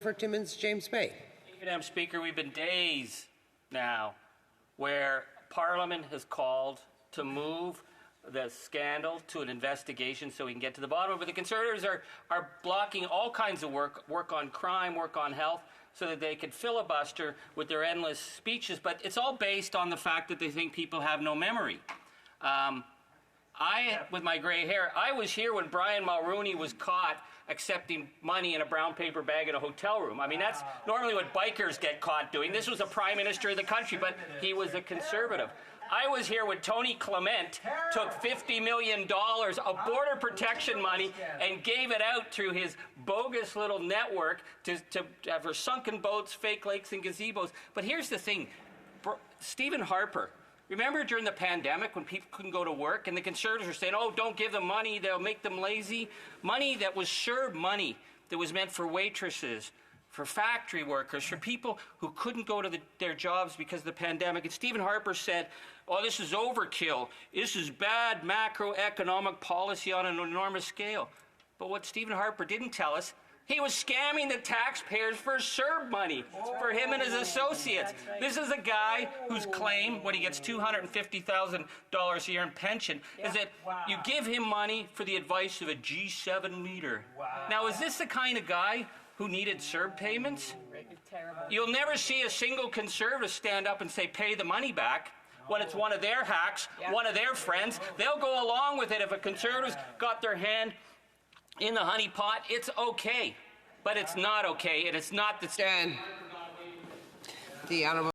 For Timmins, James Bay. Madam Speaker, we've been days now where Parliament has called to move the scandal to an investigation so we can get to the bottom of it. The Conservatives are blocking all kinds of work on crime, work on health, so that they can filibuster with their endless speeches. But it's all based on the fact that they think people have no memory. With my gray hair, I was here when Brian Mulroney was caught accepting money in a brown paper bag in a hotel room. I mean, that's normally what bikers get caught doing. This was a prime minister of the country, but he was a Conservative. I was here when Tony Clement took $50 million of border protection money and gave it out through his bogus little network for sunken boats, fake lakes, and gazebos. But here's the thing, Stephen Harper, remember during the pandemic when people couldn't go to work and the Conservatives were saying, oh, don't give them money, they'll make them lazy? Money that was CERB money that was meant for waitresses, for factory workers, for people who couldn't go to their jobs because of the pandemic. And Stephen Harper said, oh, this is overkill. This is bad macroeconomic policy on an enormous scale. But what Stephen Harper didn't tell us, he was scamming the taxpayers for CERB money, for him and his associates. This is a guy whose claim, when he gets $250,000 a year in pension, is that you give him money for the advice of a G7 leader. Now, is this the kind of guy who needed CERB payments? You'll never see a single Conservative stand up and say, pay the money back. When it's one of their hacks, one of their friends, they'll go along with it. If a Conservative's got their hand in the honey pot, it's okay, but it's not okay, and it's not the The Honourable